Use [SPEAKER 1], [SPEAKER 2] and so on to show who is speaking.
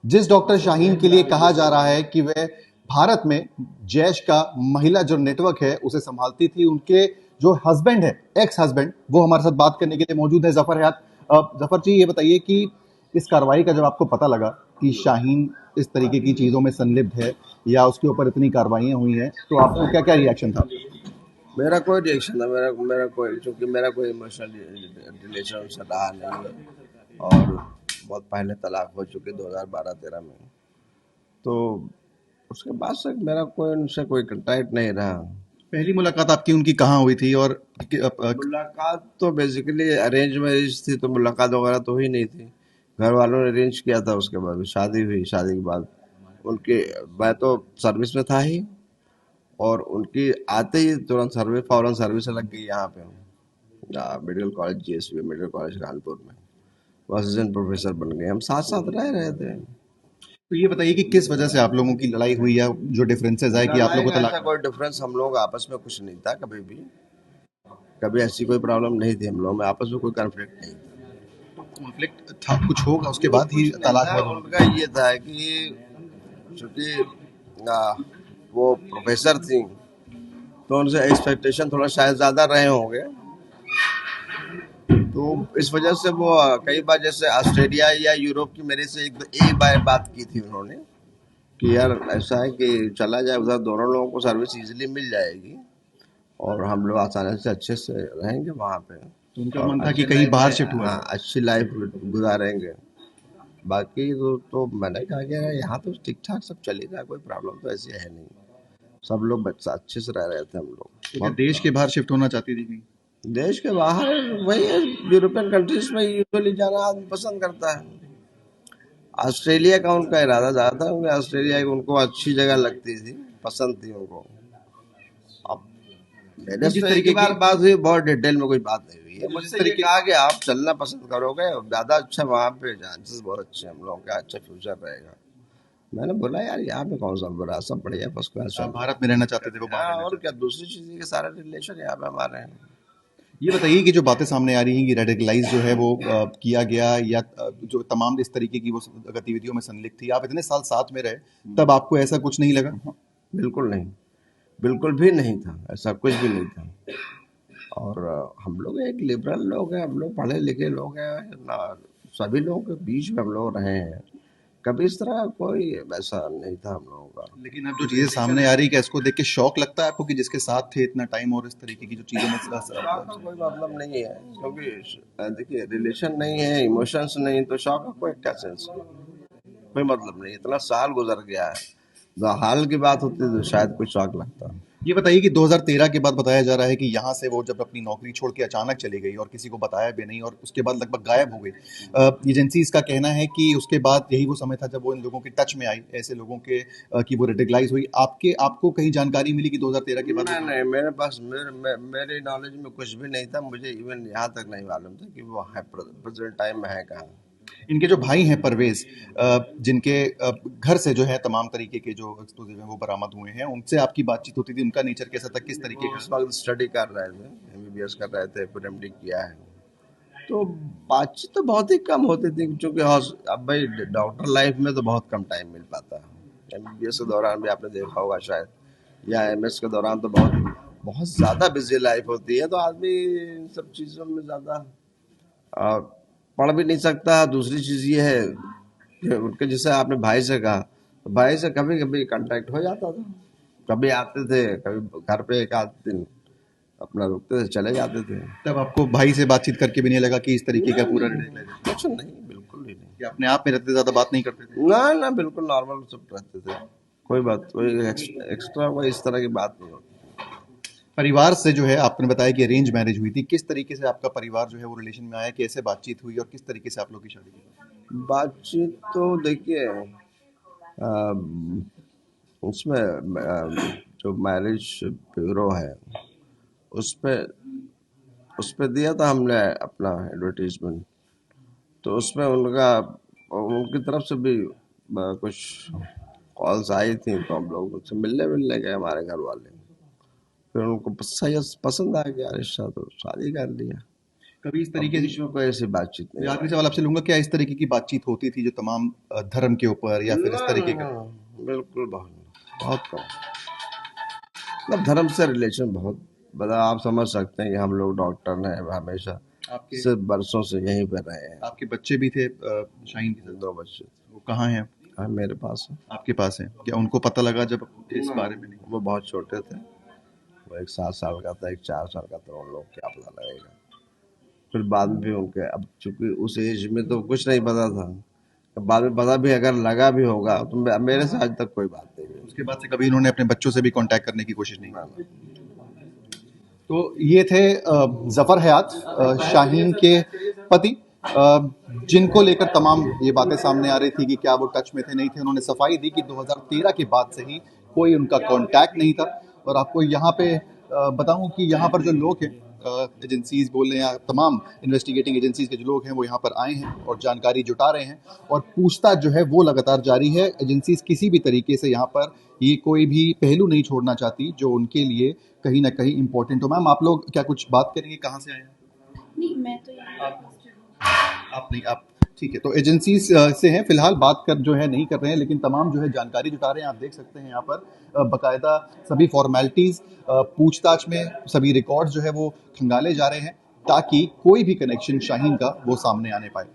[SPEAKER 1] जिस डॉक्टर शाहीन के लिए कहा जा रहा है कि वह भारत में जैश का महिला जो नेटवर्क है उसे संभालती थी, उनके जो हस्बैंड है, एक्स हस्बैंड, वो हमारे साथ बात करने के लिए मौजूद है, जफर हयात। जफर जी, ये बताइए कि इस कार्रवाई का जब आपको पता लगा कि शाहीन इस तरीके की चीजों में संलिप्त है या उसके ऊपर इतनी कार्रवाइयां हुई हैं, तो आपको क्या क्या रिएक्शन था?
[SPEAKER 2] मेरा कोई रिएक्शन था, मेरा कोई, चूँकि मेरा कोई इमोशनल रिलेशन उनसे रहा नहीं है और बहुत पहले तलाक हो चुकी 2012-13 में। तो उसके बाद से मेरा कोई उनसे कोई कंटैक्ट नहीं रहा।
[SPEAKER 1] पहली मुलाकात आपकी उनकी कहाँ हुई थी? और
[SPEAKER 2] मुलाकात तो बेसिकली अरेंज मैरिज थी, तो मुलाकात वगैरह तो हुई नहीं थी। घर वालों ने अरेंज किया था, उसके बाद शादी हुई। शादी के बाद उनके, मैं तो सर्विस में था ही, और उनकी आते ही तुरंत सर्विस, फौरन सर्विस लग गई यहाँ पे medical college, GSV medical college Kanpur में। वो असिस्टेंट प्रोफेसर बन गए। हम साथ साथ रह रहे थे।
[SPEAKER 1] तो ये बताइए कि किस वजह से आप लोगों की लड़ाई हुई या जो डिफरेंसेस आए कि आप लोगों को
[SPEAKER 2] ऐसा
[SPEAKER 1] तलाक?
[SPEAKER 2] कोई डिफरेंस हम लोग आपस में कुछ नहीं था कभी भी। कभी ऐसी कोई प्रॉब्लम नहीं थी, हम लोग में आपस में कोई कॉन्फ्लिक्ट नहीं था।
[SPEAKER 1] कॉन्फ्लिक्ट था, कुछ होगा उसके बाद ही
[SPEAKER 2] कुछ नहीं
[SPEAKER 1] तलाक
[SPEAKER 2] था।
[SPEAKER 1] हुआ दोनों
[SPEAKER 2] उनका ये था कि चूंकि वो प्रोफेसर थी, तो उनसे एक्सपेक्टेशन थोड़ा शायद ज़्यादा रहे होंगे। तो इस वजह से वो कई बार, जैसे ऑस्ट्रेलिया या यूरोप की, मेरे से एक बार बात की थी उन्होंने कि यार ऐसा है कि चला जाए उधर, दोनों लोगों को सर्विस इजीली मिल जाएगी और हम लोग आसानी से अच्छे से रहेंगे वहाँ पे,
[SPEAKER 1] तो उनका
[SPEAKER 2] और
[SPEAKER 1] मन था कि
[SPEAKER 2] अच्छी
[SPEAKER 1] कहीं
[SPEAKER 2] लाइफ,
[SPEAKER 1] बाहर शिफ्ट हुआ
[SPEAKER 2] हाँ,
[SPEAKER 1] जाए।
[SPEAKER 2] अच्छी लाइफ गुजारेंगे। बाकी तो मैंने कहा कि यार यहाँ तो ठीक ठाक सब चलेगा, कोई प्रॉब्लम तो ऐसी है नहीं। सब लोग बच्चा अच्छे से रह रहे थे हम लोग।
[SPEAKER 1] तो क्या देश के बाहर शिफ्ट होना चाहती थी कहीं?
[SPEAKER 2] देश के बाहर वही है, यूरोपियन कंट्रीज में यूजुअली जाना आदमी पसंद करता है। ऑस्ट्रेलिया का उनका इरादा ज़्यादा था, क्योंकि ऑस्ट्रेलिया उनको अच्छी जगह लगती थी, पसंद थी उनको। अब मेरे
[SPEAKER 1] जिस
[SPEAKER 2] से एक
[SPEAKER 1] तरीके
[SPEAKER 2] बार
[SPEAKER 1] की
[SPEAKER 2] बात हुई, बहुत डिटेल में कोई बात नहीं हुई है।
[SPEAKER 1] जिस
[SPEAKER 2] मुझसे ये
[SPEAKER 1] तरीके
[SPEAKER 2] कहा कि आप चलना पसंद करोगे, ज़्यादा अच्छा वहाँ पे चांसेस बहुत अच्छे हैं, हम लोगों का अच्छा फ्यूचर रहेगा। मैंने बोला यार यहाँ पे कौन सा बुरा, सब बढ़िया, फर्स्ट क्लास
[SPEAKER 1] आप
[SPEAKER 2] चल रहा
[SPEAKER 1] भारत में रहना चाहते थे, वो
[SPEAKER 2] है।
[SPEAKER 1] बाहर
[SPEAKER 2] हाँ,
[SPEAKER 1] रहना
[SPEAKER 2] और
[SPEAKER 1] चाहते
[SPEAKER 2] क्या, दूसरी चीज़ के सारे रिलेशन यहाँ पे हमारे हैं।
[SPEAKER 1] थे। ये बताइए कि जो बातें सामने आ रही हैं कि रेडिकलाइज जो है वो किया गया या जो तमाम इस तरीके की वो गतिविधियों में संलिप्त थी, आप इतने साल साथ में रहे, तब आपको ऐसा कुछ नहीं लगा?
[SPEAKER 2] बिल्कुल नहीं, बिल्कुल भी नहीं था, ऐसा कुछ भी नहीं था। और हम लोग एक लिबरल लोग हैं, हम लोग पढ़े लिखे लोग हैं ना, सभी लोगों के बीच में हम लोग रहे हैं। कभी इस तरह का कोई वैसा नहीं था हम लोगों का।
[SPEAKER 1] लेकिन अब जो चीजें सामने आ रही है, क्या इसको देख के शौक लगता है आपको कि जिसके साथ थे इतना टाइम और इस तरीके की जो चीजों में
[SPEAKER 2] शौक का कोई मतलब नहीं है, क्योंकि देखिए, रिलेशन नहीं है, इमोशंस नहीं, तो शौक का कोई क्या सेंस, कोई मतलब नहीं। इतना साल गुजर गया है, तो हाल की बात होती तो शायद कुछ शौक लगता।
[SPEAKER 1] ये बताइए कि 2013 के बाद बताया जा रहा है कि यहाँ से वो जब अपनी नौकरी छोड़ के अचानक चली गई और किसी को बताया भी नहीं और उसके बाद लगभग गायब हो गई। एजेंसीज का कहना है कि उसके बाद यही वो समय था जब वो इन लोगों के टच में आई, ऐसे लोगों के कि वो रेडिकलाइज हुई। आपको कहीं जानकारी मिली कि 2013 के बाद
[SPEAKER 2] नहीं नहीं, मेरे पास मेरे नॉलेज में कुछ भी नहीं था। मुझे इवन यहाँ तक नहीं मालूम था कि वो है प्रेजेंट टाइम में है कहाँ।
[SPEAKER 1] इनके जो भाई हैं परवेज, जिनके घर से जो है तमाम तरीके के जो एक्सप्लोजिव हैं वो बरामद हुए हैं, उनसे आपकी बातचीत होती थी? उनका नेचर कैसा था, किस तरीके
[SPEAKER 2] वो
[SPEAKER 1] का?
[SPEAKER 2] इस वक्त स्टडी कर रहे थे, एमबीबीएस कर रहे थे, फिर एमडी किया है। तो बातचीत तो बहुत ही कम होती थी, क्योंकि अब भाई डॉक्टर लाइफ में तो बहुत कम टाइम मिल पाता है। एमबीबीएस के दौरान भी आपने देखा होगा शायद, या एमएस के दौरान तो बहुत बहुत ज़्यादा बिजी लाइफ होती है, तो आदमी इन सब चीज़ों में ज़्यादा आ, पढ़ भी नहीं सकता। दूसरी चीज़ ये है कि उनके, जैसे आपने भाई से कहा, तो भाई से कभी कभी कांटेक्ट हो जाता था। कभी आते थे, कभी घर पे एक आध दिन अपना रुकते थे, चले जाते थे।
[SPEAKER 1] तब आपको भाई से बातचीत करके भी नहीं लगा कि इस तरीके का पूरा
[SPEAKER 2] नहीं,
[SPEAKER 1] रेडिकलाइजेशन?
[SPEAKER 2] कुछ नहीं, बिल्कुल ही नहीं।
[SPEAKER 1] कि अपने आप में रहते ज़्यादा बात नहीं करते थे?
[SPEAKER 2] ना ना, बिल्कुल नॉर्मल सब रहते थे। कोई बात, कोई एक्स्ट्रा कोई इस तरह की बात नहीं होती।
[SPEAKER 1] परिवार से जो है आपने बताया कि अरेंज मैरिज हुई थी, किस तरीके से आपका परिवार जो है वो रिलेशन में आया, कैसे बातचीत हुई और किस तरीके से आप लोग की शादी की?
[SPEAKER 2] बातचीत तो देखिए, उसमें जो मैरिज ब्यूरो है, उस पे उस पे दिया था हमने अपना एडवर्टीजमेंट। तो उसमें उनकी तरफ से भी कुछ कॉल्स आई थी, तो हम लोग उनसे मिलने मिलने गए, हमारे घर वाले। फिर उनको सही पसंद आ गया रिश्ता, तो शादी कर लिया।
[SPEAKER 1] कभी इस
[SPEAKER 2] अब
[SPEAKER 1] तरीके
[SPEAKER 2] बीच
[SPEAKER 1] से,
[SPEAKER 2] में कोई ऐसी बातचीत नहीं
[SPEAKER 1] आखिरी
[SPEAKER 2] हुई।
[SPEAKER 1] सवाल आपसे लूंगा, क्या इस तरीके की बातचीत होती थी जो तमाम धर्म के ऊपर या फिर इस
[SPEAKER 2] ना
[SPEAKER 1] तरीके
[SPEAKER 2] ना
[SPEAKER 1] का?
[SPEAKER 2] ना, बिल्कुल बहुत कम। मतलब धर्म से रिलेशन बहुत बड़ा, आप समझ सकते हैं कि हम लोग डॉक्टर हैं, हमेशा
[SPEAKER 1] आपके
[SPEAKER 2] सिर्फ बरसों से यहीं पे रहे हैं।
[SPEAKER 1] आपके बच्चे भी थे शाहीन के साथ?
[SPEAKER 2] 2 बच्चे
[SPEAKER 1] वो कहाँ हैं?
[SPEAKER 2] हाँ मेरे पास है।
[SPEAKER 1] आपके पास हैं? क्या उनको पता लगा जब इस बारे में? नहीं।
[SPEAKER 2] वो बहुत छोटे थे, वो एक 7 साल का था, एक 4 साल का था, उन लोग क्या पता लगेगा। फिर बाद में भी उनके, अब चूंकि उस एज में तो कुछ नहीं पता था, बाद में पता भी अगर लगा भी होगा तो मेरे से आज तक कोई बात नहीं हुई।
[SPEAKER 1] उसके बाद से कभी इन्होंने अपने बच्चों से भी कांटेक्ट करने की कोशिश नहीं
[SPEAKER 2] ना,
[SPEAKER 1] की? तो ये थे जफर हयात, शाहीन के पति, जिनको लेकर तमाम ये बातें सामने आ रही थी कि क्या वो टच में थे, नहीं थे। उन्होंने सफाई दी कि 2013 के बाद से ही कोई उनका कांटेक्ट नहीं था। और आपको यहाँ पे बताऊं कि यहाँ पर जो लोग हैं, एजेंसीज बोल रहे हैं या तमाम इन्वेस्टिगेटिंग एजेंसीज के जो लोग हैं वो यहाँ पर आए हैं और जानकारी जुटा रहे हैं, और पूछताछ जो है वो लगातार जारी है। एजेंसीज किसी भी तरीके से यहाँ पर ये कोई भी पहलू नहीं छोड़ना चाहती जो उनके लिए कहीं ना कहीं इम्पोर्टेंट हो। मैम, आप लोग क्या कुछ बात करेंगे? कहाँ से आए हैं?
[SPEAKER 3] नहीं, मैं तो यहाँ
[SPEAKER 1] आप नहीं, आप ठीक है। तो एजेंसी से हैं, फिलहाल बात कर जो है नहीं कर रहे हैं, लेकिन तमाम जो है जानकारी जुटा रहे हैं। आप देख सकते हैं यहाँ पर बकायदा सभी फॉर्मेलिटीज, पूछताछ में सभी रिकॉर्ड्स जो है वो खंगाले जा रहे हैं ताकि कोई भी कनेक्शन शाहीन का वो सामने आने पाए।